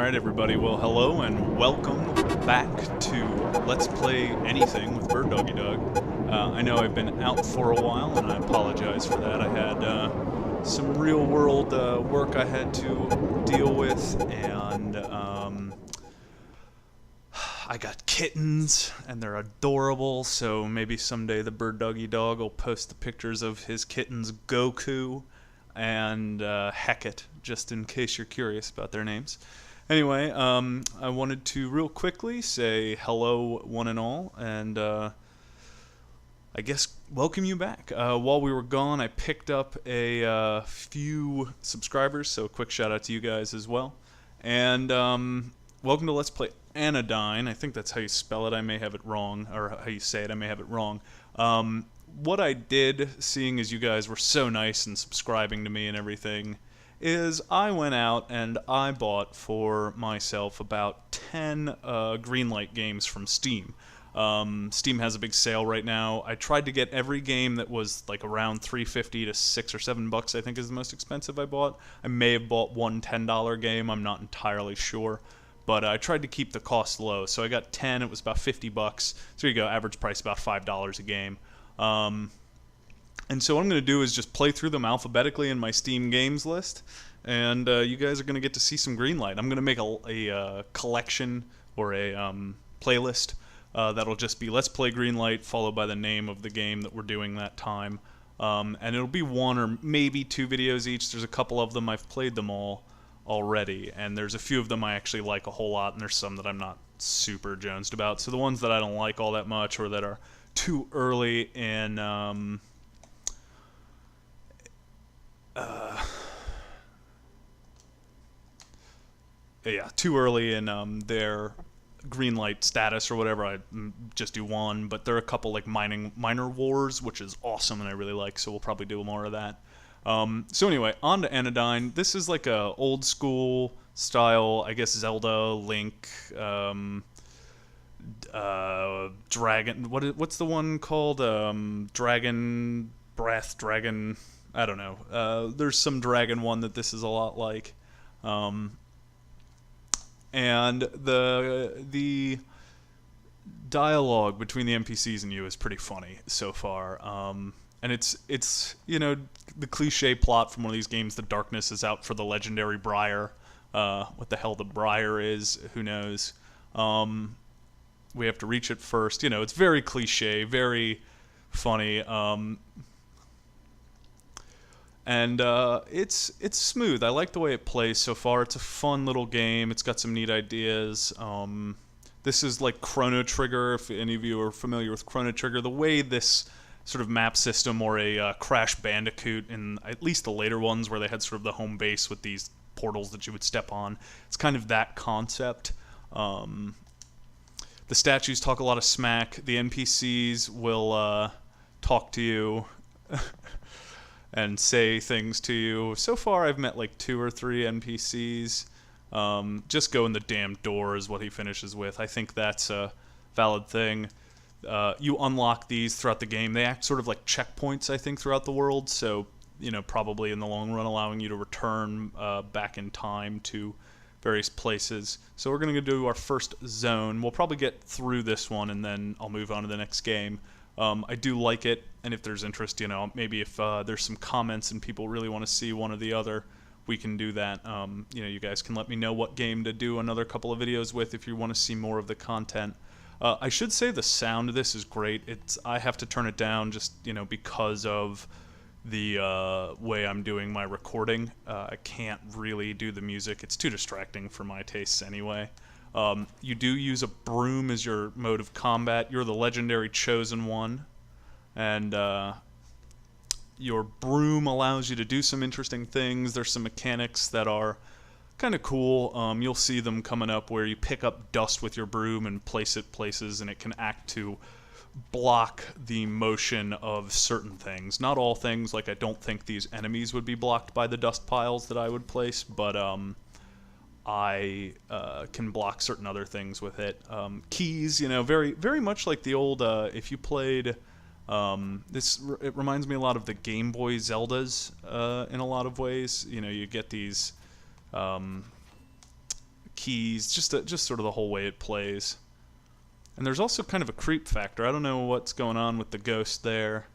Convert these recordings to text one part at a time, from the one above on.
Alright everybody, well hello and welcome back to Let's Play Anything with Birdoggydog. I know I've been out for a while and I apologize for that. I had some real world work I had to deal with, and I got kittens and they're adorable, so maybe someday the Birdoggydog will post the pictures of his kittens Goku and Hecate, just in case you're curious about their names. Anyway, I wanted to real quickly say hello one and all, and I guess welcome you back. While we were gone, I picked up a few subscribers, so a quick shout out to you guys as well. And welcome to Let's Play Anodyne. I think that's how you spell it. I may have it wrong, or how you say it. I may have it wrong. What I did, seeing as you guys were so nice and subscribing to me and everything, is I went out and I bought for myself about 10 Greenlight games from Steam. Steam has a big sale right now. I tried to get every game that was like around $3.50 to $6 or $7, I think is the most expensive I bought. I may have bought one $10 game, I'm not entirely sure. But I tried to keep the cost low, so I got 10, it was about $50. So there you go, average price about $5 a game. And so what I'm going to do is just play through them alphabetically in my Steam games list, and you guys are going to get to see some Greenlight. I'm going to make a collection or a playlist that'll just be Let's Play Greenlight followed by the name of the game that we're doing that time. And it'll be one or maybe two videos each. There's a couple of them, I've played them all already, and there's a few of them I actually like a whole lot, and there's some that I'm not super jonesed about. So the ones that I don't like all that much or that are too early in too early in their Greenlight status or whatever, I just do one. But there are a couple like Minor Wars, which is awesome and I really like, so we'll probably do more of that. So anyway, on to Anodyne. This is like a old school style, I guess, Zelda, Link, Dragon. What's the one called? Dragon Breath, Dragon. I don't know. There's some dragon one that this is a lot like. And the dialogue between the NPCs and you is pretty funny so far. And it's you know, the cliche plot from one of these games. The darkness is out for the legendary Briar. What the hell the Briar is, who knows? We have to reach it first. You know, it's very cliche, very funny. And it's smooth. I like the way it plays so far. It's a fun little game. It's got some neat ideas. This is like Chrono Trigger, if any of you are familiar with Chrono Trigger. The way this sort of map system, or a Crash Bandicoot, in at least the later ones where they had sort of the home base with these portals that you would step on, it's kind of that concept. The statues talk a lot of smack. The NPCs will talk to you and say things to you. So far, I've met like 2 or 3 NPCs. Just go in the damn door is what he finishes with. I think that's a valid thing. You unlock these throughout the game. They act sort of like checkpoints, I think, throughout the world. So, you know, probably in the long run, allowing you to return back in time to various places. So we're going to do our first zone. We'll probably get through this one, and then I'll move on to the next game. I do like it, and if there's interest, you know, maybe if there's some comments and people really want to see one or the other, we can do that. You know, you guys can let me know what game to do another couple of videos with if you want to see more of the content. I should say the sound of this is great. I have to turn it down just, you know, because of the way I'm doing my recording. I can't really do the music. It's too distracting for my tastes anyway. You do use a broom as your mode of combat. You're the legendary chosen one. And your broom allows you to do some interesting things. There's some mechanics that are kind of cool. You'll see them coming up where you pick up dust with your broom and place it places, and it can act to block the motion of certain things. Not all things, like I don't think these enemies would be blocked by the dust piles that I would place, but I can block certain other things with it. Keys, very very much like the old. If you played, it reminds me a lot of the Game Boy Zeldas in a lot of ways. You get these keys, just sort of the whole way it plays. And there's also kind of a creep factor. I don't know what's going on with the ghost there.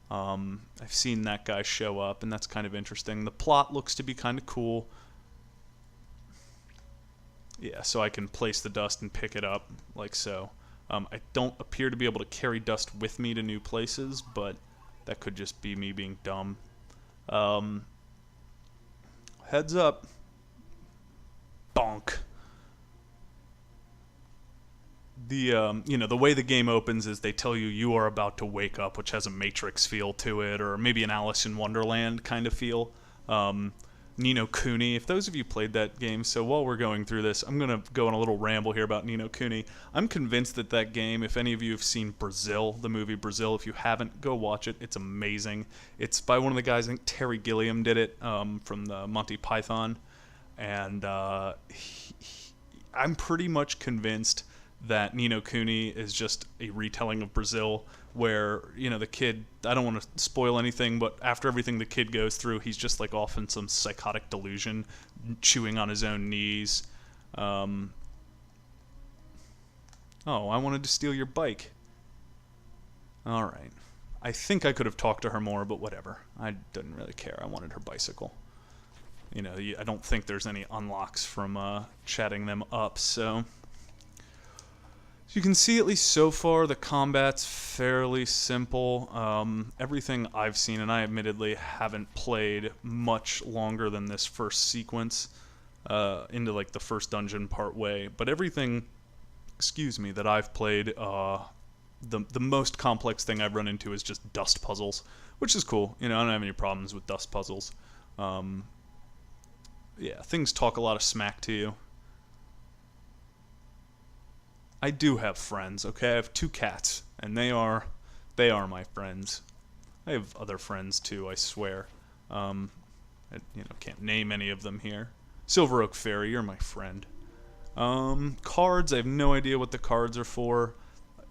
I've seen that guy show up, and that's kind of interesting. The plot looks to be kind of cool. Yeah, so I can place the dust and pick it up, like so. I don't appear to be able to carry dust with me to new places, but that could just be me being dumb. Heads up. Bonk. The way the game opens is they tell you are about to wake up, which has a Matrix feel to it, or maybe an Alice in Wonderland kind of feel. Ni no Kuni, if those of you played that game, so while we're going through this, I'm going to go on a little ramble here about Ni no Kuni. I'm convinced that game, if any of you have seen Brazil, the movie Brazil, if you haven't, go watch it. It's amazing. It's by one of the guys, I think Terry Gilliam did it, from the Monty Python, and I'm pretty much convinced that Ni no Kuni is just a retelling of Brazil, where the kid, I don't want to spoil anything, but after everything the kid goes through, he's just like off in some psychotic delusion, chewing on his own knees. Oh, I wanted to steal your bike. Alright. I think I could have talked to her more, but whatever. I didn't really care. I wanted her bicycle. I don't think there's any unlocks from chatting them up, so you can see, at least so far, the combat's fairly simple. Everything I've seen, and I admittedly haven't played much longer than this first sequence, into like the first dungeon part way, but everything, that I've played, the most complex thing I've run into is just dust puzzles, which is cool. I don't have any problems with dust puzzles. Yeah, things talk a lot of smack to you. I do have friends, okay? I have 2 cats, and they are my friends. I have other friends too, I swear. I can't name any of them here. Silver Oak Fairy, you're my friend. Cards, I have no idea what the cards are for.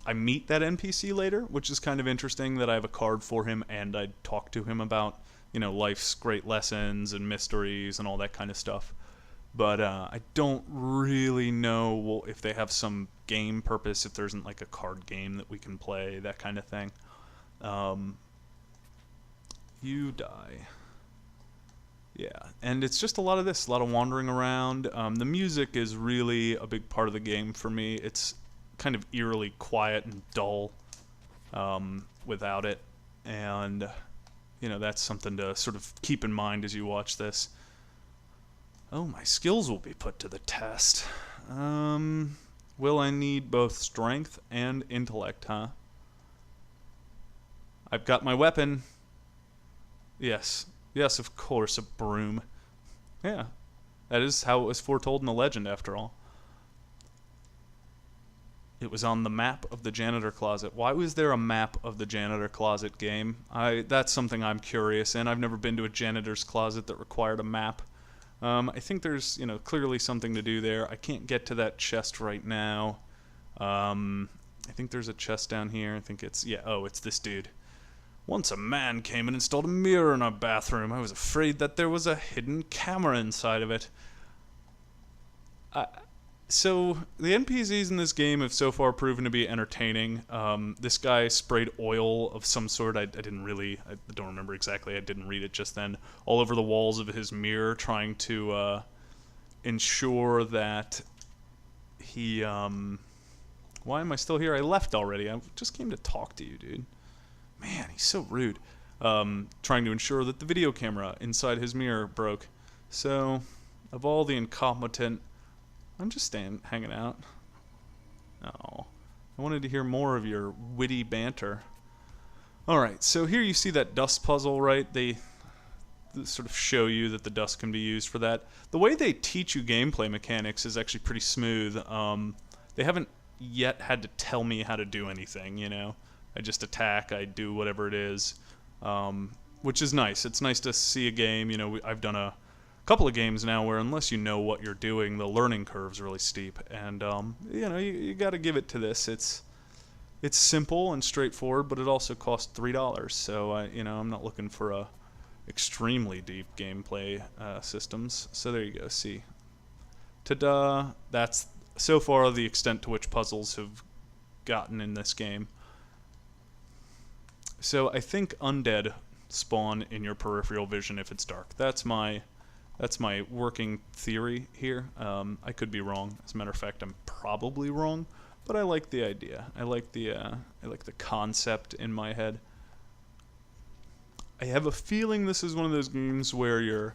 I meet that NPC later, which is kind of interesting that I have a card for him and I talk to him about, life's great lessons and mysteries and all that kind of stuff. But I don't really know if they have some game purpose, if there isn't like a card game that we can play, that kind of thing. You die. Yeah, and it's just a lot of this, a lot of wandering around. The music is really a big part of the game for me. It's kind of eerily quiet and dull without it, and that's something to sort of keep in mind as you watch this. Oh, my skills will be put to the test. Will I need both strength and intellect, huh? I've got my weapon. Yes. Yes, of course, a broom. Yeah. That is how it was foretold in the legend, after all. It was on the map of the janitor closet. Why was there a map of the janitor closet game? That's something I'm curious in. I've never been to a janitor's closet that required a map. I think there's, clearly something to do there. I can't get to that chest right now. I think there's a chest down here. I think it's, it's this dude. Once a man came and installed a mirror in our bathroom. I was afraid that there was a hidden camera inside of it. So, the NPCs in this game have so far proven to be entertaining. This guy sprayed oil of some sort. I don't remember exactly. I didn't read it just then. All over the walls of his mirror, trying to ensure that he... Why am I still here? I left already. I just came to talk to you, dude. Man, he's so rude. Trying to ensure that the video camera inside his mirror broke. So, of all the incompetent... I'm just hanging out. Oh, I wanted to hear more of your witty banter. Alright, so here you see that dust puzzle, right? They sort of show you that the dust can be used for that. The way they teach you gameplay mechanics is actually pretty smooth. They haven't yet had to tell me how to do anything, you know? I just attack, I do whatever it is, which is nice. It's nice to see a game, you know, I've done a couple of games now where unless you know what you're doing, the learning curve's really steep. And, you know, you gotta give it to this. It's simple and straightforward, but it also costs $3. So, you know, I'm not looking for a extremely deep gameplay systems. So there you go. See, ta-da! That's so far the extent to which puzzles have gotten in this game. So I think undead spawn in your peripheral vision if it's dark. That's my working theory here. I could be wrong. As a matter of fact, I'm probably wrong. But I like the idea. I like the concept in my head. I have a feeling this is one of those games where you're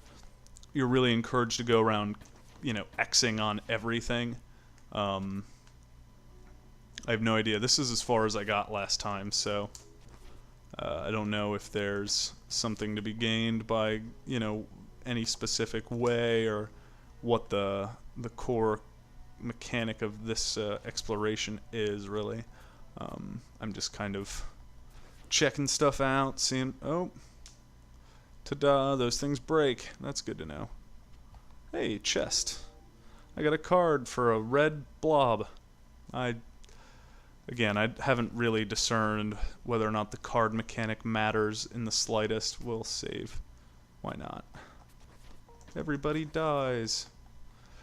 really encouraged to go around, you know, Xing on everything. I have no idea. This is as far as I got last time, so I don't know if there's something to be gained by, you know, any specific way or what the core mechanic of this exploration is really. I'm just kind of checking stuff out, seeing, oh, ta-da, those things break. That's good to know. Hey, chest. I got a card for a red blob. Again, I haven't really discerned whether or not the card mechanic matters in the slightest. We'll save. Why not? Everybody dies.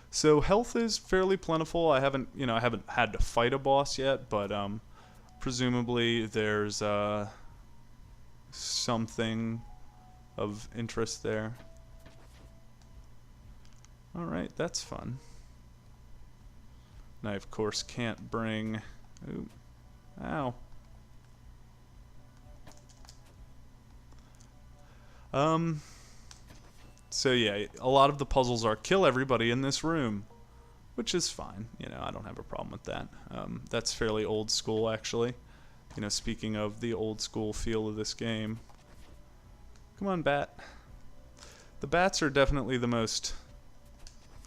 So health is fairly plentiful. I haven't had to fight a boss yet, but presumably there's something of interest there. Alright, that's fun. And I, of course, can't bring... Ooh. Ow. So yeah, a lot of the puzzles are kill everybody in this room, which is fine. You know, I don't have a problem with that. That's fairly old school, actually. You know, speaking of the old school feel of this game. Come on, bat. The bats are definitely the most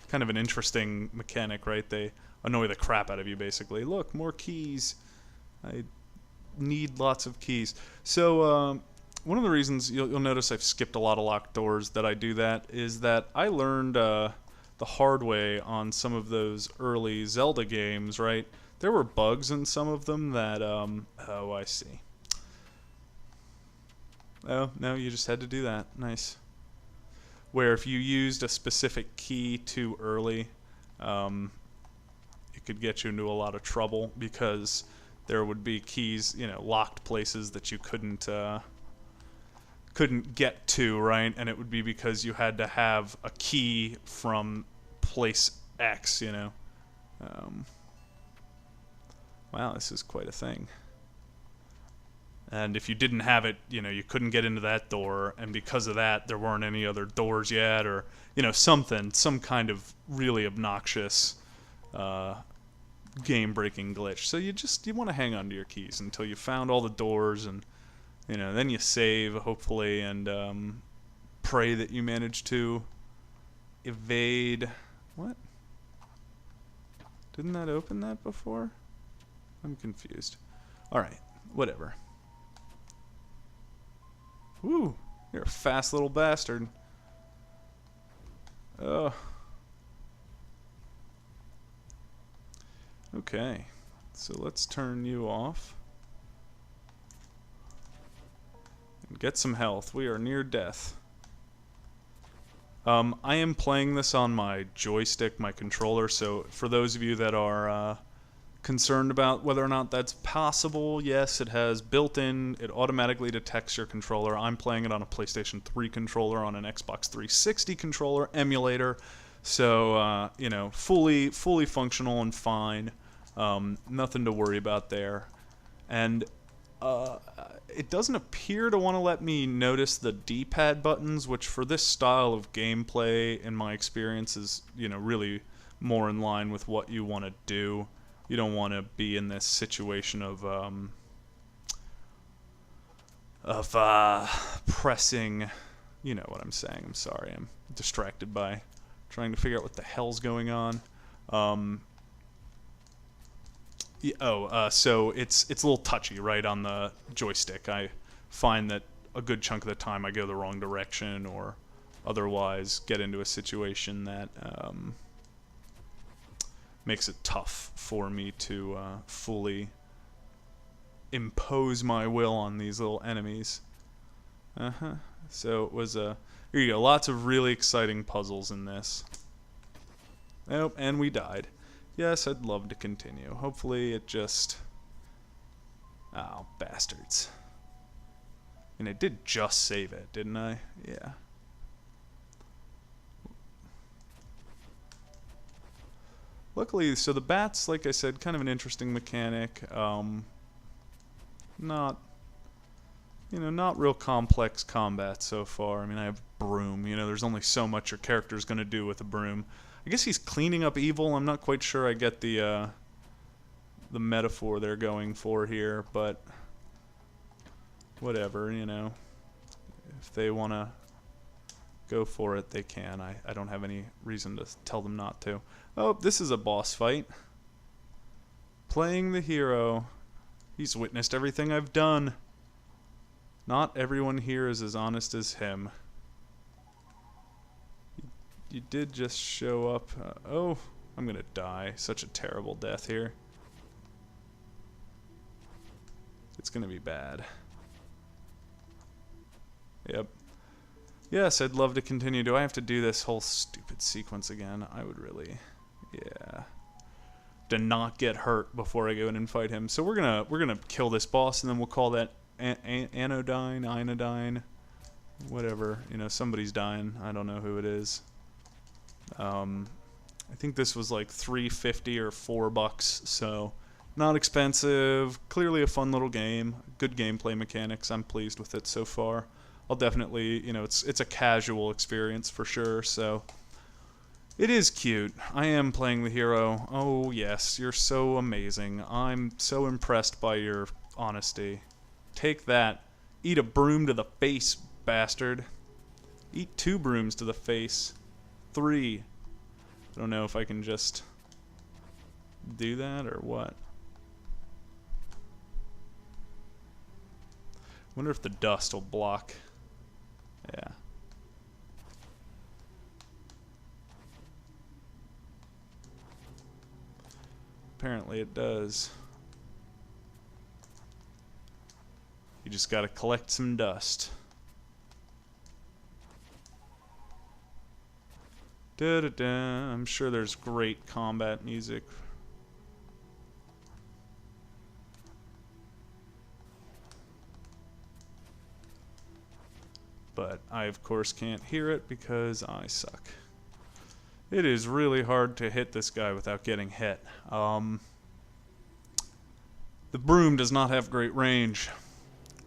kind of an interesting mechanic, right? They annoy the crap out of you, basically. Look, more keys. I need lots of keys. So, one of the reasons you'll notice I've skipped a lot of locked doors that I do that is that I learned the hard way on some of those early Zelda games, right? There were bugs in some of them that, oh, I see. Oh, no, you just had to do that. Nice. Where if you used a specific key too early, it could get you into a lot of trouble because there would be keys, you know, locked places that you couldn't get to, right? And it would be because you had to have a key from place X, you know. Wow, this is quite a thing. And if you didn't have it, you know, you couldn't get into that door, and because of that, there weren't any other doors yet, or, you know, some kind of really obnoxious game-breaking glitch. So you want to hang on to your keys until you found all the doors, and, you know, then you save, hopefully, and pray that you manage to evade... What? Didn't that open that before? I'm confused. Alright, whatever. Woo! You're a fast little bastard. Oh. Okay. So let's turn you off. And get some health. We are near death. I am playing this on my joystick, my controller, so for those of you that are concerned about whether or not that's possible, yes, it has built-in, it automatically detects your controller. I'm playing it on a PlayStation 3 controller, on an Xbox 360 controller emulator, so you know, fully functional and fine. Nothing to worry about there. And it doesn't appear to want to let me notice the D-pad buttons, which for this style of gameplay, in my experience, is, you know, really more in line with what you want to do. You don't want to be in this situation of of pressing. You know what I'm saying. I'm sorry. I'm distracted by trying to figure out what the hell's going on. So it's a little touchy, right, on the joystick. I find that a good chunk of the time I go the wrong direction or otherwise get into a situation that makes it tough for me to fully impose my will on these little enemies. So it was here you go, lots of really exciting puzzles in this. Oh, and we died. Yes, I'd love to continue. Hopefully it just... Oh, bastards. And I did just save it, didn't I? Yeah. Luckily, so the bats, like I said, kind of an interesting mechanic. Not real complex combat so far. I mean, I have broom. You know, there's only so much your character's going to do with a broom. I guess he's cleaning up evil. I'm not quite sure I get the metaphor they're going for here, but whatever, you know. If they want to go for it, they can. I don't have any reason to tell them not to. Oh, this is a boss fight. Playing the hero. He's witnessed everything I've done. Not everyone here is as honest as him. You did just show up. Oh, I'm gonna die. Such a terrible death here. It's gonna be bad. Yep. Yes, I'd love to continue. Do I have to do this whole stupid sequence again? I would really... Yeah. To not get hurt before I go in and fight him. So we're gonna kill this boss, and then we'll call that Anodyne, whatever. You know, somebody's dying. I don't know who it is. I think this was like $3.50 or $4, so not expensive. Clearly a fun little game. Good gameplay mechanics. I'm pleased with it so far. I'll definitely, you know, it's a casual experience for sure. So it is cute. I am playing the hero. Oh yes, you're so amazing. I'm so impressed by your honesty. Take that. Eat a broom to the face, bastard. Eat 2 brooms to the face. 3. I don't know if I can just do that or what. Wonder if the dust will block. Yeah. Apparently it does. You just gotta collect some dust. Da-da-da. I'm sure there's great combat music. But I, of course, can't hear it because I suck. It is really hard to hit this guy without getting hit. The broom does not have great range,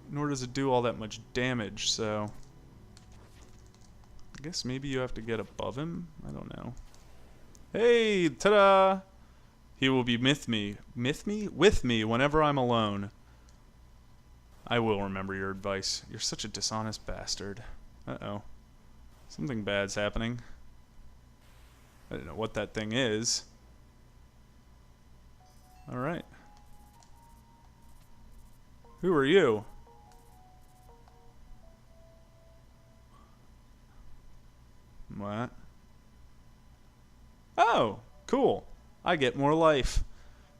nor does it do all that much damage, so... I guess maybe you have to get above him? I don't know. Hey, ta-da! He will be with me whenever I'm alone. I will remember your advice. You're such a dishonest bastard. Uh-oh. Something bad's happening. I don't know what that thing is. Alright. Who are you? What? Oh, cool. I get more life.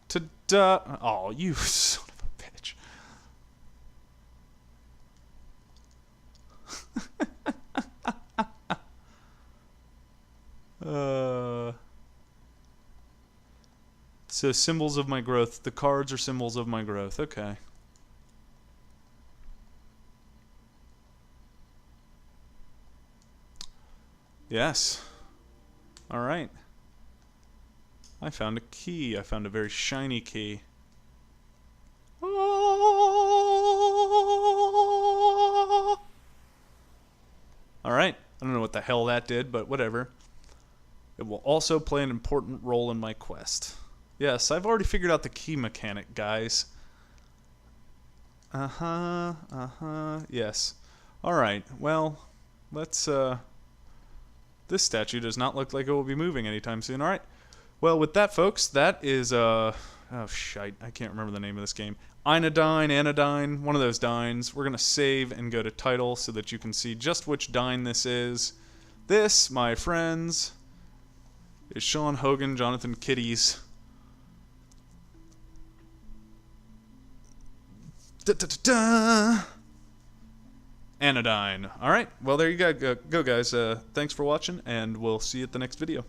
Ta-da! Oh, you son of a bitch. So symbols of my growth. The cards are symbols of my growth. Okay. Yes. All right. I found a key. I found a very shiny key. All right. I don't know what the hell that did, but whatever. It will also play an important role in my quest. Yes, I've already figured out the key mechanic, guys. Yes. Alright, well, let's, this statue does not look like it will be moving anytime soon. Alright. Well, with that, folks, that is, oh, shite. I can't remember the name of this game. Anodyne, one of those dines. We're going to save and go to title so that you can see just which dine this is. This, my friends, is Sean Hogan, Jonathan Kitties. Anodyne. Alright, well, there you go, guys. Thanks for watching, and we'll see you at the next video.